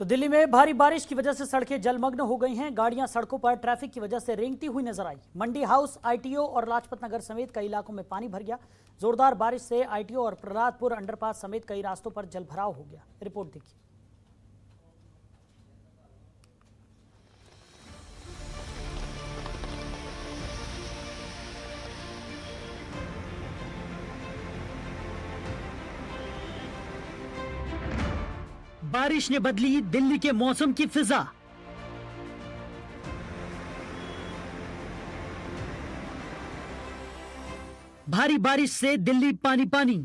तो दिल्ली में भारी बारिश की वजह से सड़कें जलमग्न हो गई हैं। गाड़ियां सड़कों पर ट्रैफिक की वजह से रेंगती हुई नजर आई। मंडी हाउस, आईटीओ और लाजपत नगर समेत कई इलाकों में पानी भर गया। जोरदार बारिश से आईटीओ और प्रहलादपुर अंडरपास समेत कई रास्तों पर जलभराव हो गया। रिपोर्ट देखिए। बारिश ने बदली दिल्ली के मौसम की फिजा। भारी बारिश से दिल्ली पानी पानी।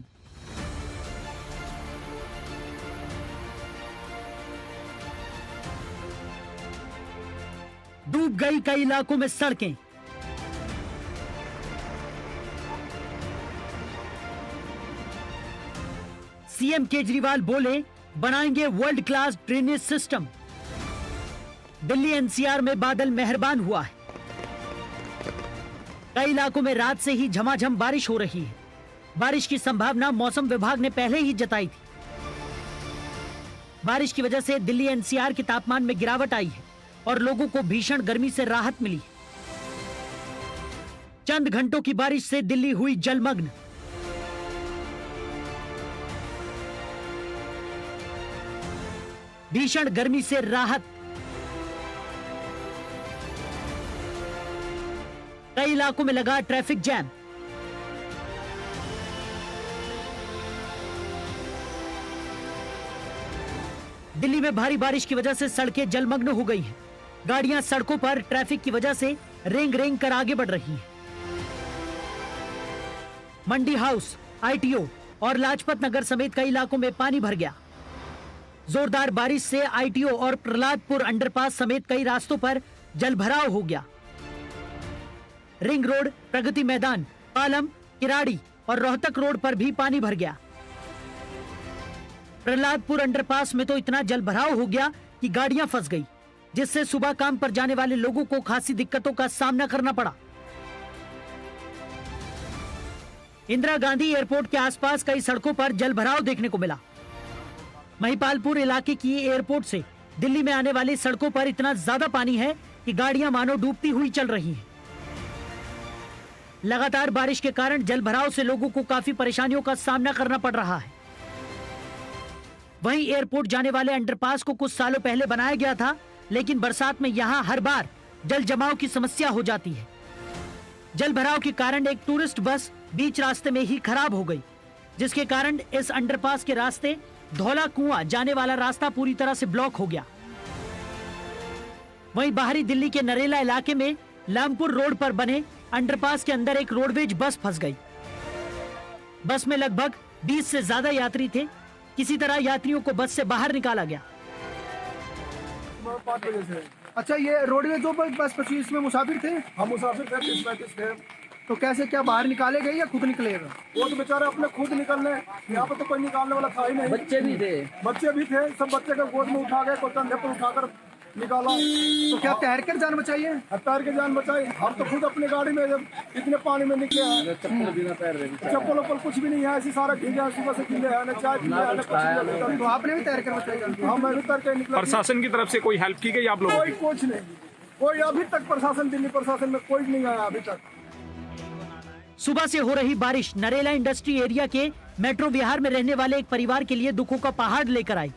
डूब गई कई इलाकों में सड़कें। सीएम केजरीवाल बोले, बनाएंगे world class drainage system. Delhi NCR में बादल मेहरबान हुआ है। कई इलाकों में रात से ही झमाझम बारिश हो रही है। बारिश की संभावना मौसम विभाग ने पहले ही जताई थी। बारिश की वजह से दिल्ली एनसीआर के तापमान में गिरावट आई है और लोगों को भीषण गर्मी से राहत मिली। चंद घंटों की बारिश से दिल्ली हुई जलमग्न। भीषण गर्मी से राहत। कई इलाकों में लगा ट्रैफिक जैम। दिल्ली में भारी बारिश की वजह से सड़कें जलमग्न हो गई हैं। गाड़ियां सड़कों पर ट्रैफिक की वजह से रेंग रेंग कर आगे बढ़ रही हैं। मंडी हाउस, आईटीओ और लाजपत नगर समेत कई इलाकों में पानी भर गया। जोरदार बारिश से आईटीओ और प्रहलादपुर अंडरपास समेत कई रास्तों पर जलभराव हो गया। रिंग रोड, प्रगति मैदान, पालम, किराड़ी और रोहतक रोड पर भी पानी भर गया। प्रहलादपुर अंडरपास में तो इतना जलभराव हो गया कि गाड़ियां फंस गई, जिससे सुबह काम पर जाने वाले लोगों को खासी दिक्कतों का सामना करना पड़ा। इंदिरा गांधी एयरपोर्ट के आसपास कई सड़कों पर जलभराव देखने को मिला। महिपालपुर इलाके की एयरपोर्ट से दिल्ली में आने वाली सड़कों पर इतना ज्यादा पानी है कि गाड़ियां मानो डूबती हुई चल रही हैं। लगातार बारिश के कारण जलभराव से लोगों को काफी परेशानियों का सामना करना पड़ रहा है। वहीं एयरपोर्ट जाने वाले अंडरपास को कुछ सालों पहले बनाया गया था, लेकिन बरसात में यहां हर बार जल जमाव की समस्या हो जाती है। जलभराव के कारण एक टूरिस्ट बस बीच रास्ते में ही खराब हो गई, जिसके कारण इस अंडरपास के रास्ते धौला कुआं जाने वाला रास्ता पूरी तरह से ब्लॉक हो गया। वहीं बाहरी दिल्ली के नरेला इलाके में लामपुर रोड पर बने अंडरपास के अंदर एक रोडवेज बस फंस गई। बस में लगभग 20 से ज्यादा यात्री थे। किसी तरह यात्रियों को बस से बाहर निकाला गया। अच्छा, ये रोडवेज जो बस फंसी, इसमें मुसाफिर थे? हम मुसाफिर थे, 30-35 थे। तो कैसे, क्या बाहर निकाले गए या खुद निकलेगा? वो तो बेचारे अपने खुद निकलने, यहाँ पे तो कोई निकालने वाला था ही नहीं। बच्चे भी थे, सब बच्चे को गोद में उठा गए, कोई कंधे पर उठाकर निकाला। तो क्या तैर कर जान बचाई है? तैर के जान बचाई। हम तो खुद अपनी गाड़ी में जब इतने पानी में निकले हैं, चप्पल वप्पल कुछ भी नहीं है, ऐसी सारा भीगे हैं, सुबह से भीगे हैं, न चाय पीने हैं, न कुछ नहीं। तो आपने भी तैर कर बचाई? हाँ, मैं भी तैर के निकला। प्रशासन की तरफ से कोई हेल्प की गई आप लोगों की? कुछ नहीं, कोई अभी तक प्रशासन, दिल्ली प्रशासन में कोई नहीं आया अभी तक। सुबह से हो रही बारिश नरेला इंडस्ट्री एरिया के मेट्रो विहार में रहने वाले एक परिवार के लिए दुखों का पहाड़ लेकर आई।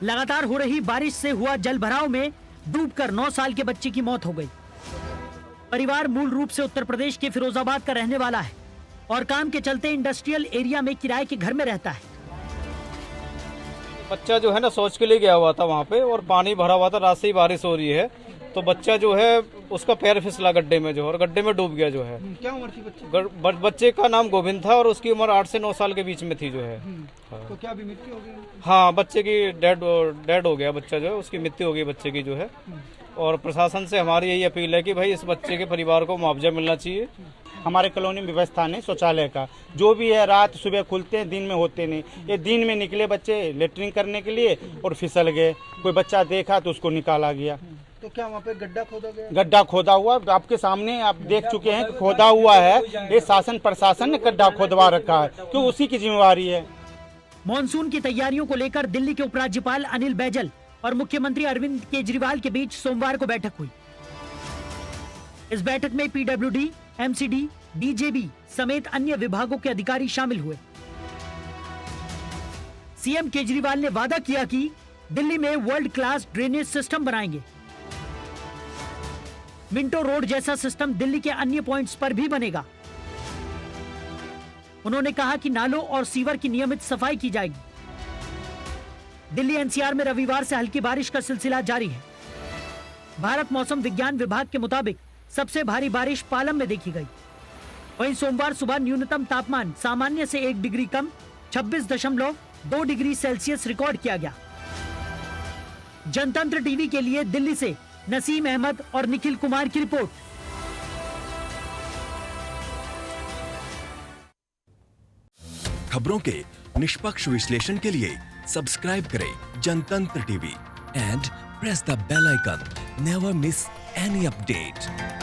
लगातार हो रही बारिश से हुआ जलभराव में डूबकर 9 साल के बच्चे की मौत हो गई। परिवार मूल रूप से उत्तर प्रदेश के फिरोजाबाद का रहने वाला है और काम के चलते इंडस्ट्रियल एरिया में किराए के घर में रहता है। बच्चा जो है ना शौच के लिए गया हुआ था वहाँ पे, और पानी भरा हुआ था। रात से ही बारिश हो रही है, तो बच्चा जो है उसका पैर फिसला गड्ढे में जो है, और गड्ढे में डूब गया जो है। क्या उम्र थी बच्चे? बच्चे का नाम गोविंद था और उसकी उम्र 8 से 9 साल के बीच में थी जो है। तो क्या अभी मृत्यु हो गई? हाँ, बच्चे की डेड हो गया बच्चा जो है, उसकी मृत्यु हो गई बच्चे की जो है। और प्रशासन से हमारी यही अपील है कि भाई इस बच्चे के परिवार को मुआवजा मिलना चाहिए। हमारे कॉलोनी में व्यवस्था नहीं शौचालय का, जो भी है रात सुबह खुलते हैं, दिन में होते नहीं। ये दिन में निकले बच्चे लेटरिन करने के लिए और फिसल गए। कोई बच्चा देखा तो उसको निकाला गया। तो क्या वहाँ पे गड्ढा खोदा गया? गड्ढा खोदा हुआ आपके सामने आप देख चुके हैं, खोदा हुआ है। ये शासन प्रशासन ने गड्ढा खोदवा रखा है, क्यों? उसी की जिम्मेवारी है। मॉनसून की तैयारियों को लेकर दिल्ली के उपराज्यपाल अनिल बैजल और मुख्यमंत्री अरविंद केजरीवाल के बीच सोमवार को बैठक हुई। इस बैठक में पीडब्ल्यूडी, एमसीडी, डीजेबी समेत अन्य विभागों के अधिकारी शामिल हुए। सीएम केजरीवाल ने वादा किया कि दिल्ली में वर्ल्ड क्लास ड्रेनेज सिस्टम बनाएंगे। मिंटो रोड जैसा सिस्टम दिल्ली के अन्य पॉइंट्स पर भी बनेगा। उन्होंने कहा कि नालों और सीवर की नियमित सफाई की जाएगी। दिल्ली एनसीआर में रविवार से हल्की बारिश का सिलसिला जारी है। भारत मौसम विज्ञान विभाग के मुताबिक सबसे भारी बारिश पालम में देखी गई। वहीं सोमवार सुबह न्यूनतम तापमान सामान्य से 1 डिग्री कम 26.2 डिग्री सेल्सियस रिकॉर्ड किया गया। जनतंत्र टीवी के लिए दिल्ली से नसीम अहमद और निखिल कुमार की रिपोर्ट। खबरों के निष्पक्ष विश्लेषण के लिए सब्सक्राइब करें Janatantra TV and press the bell icon. Never miss any update.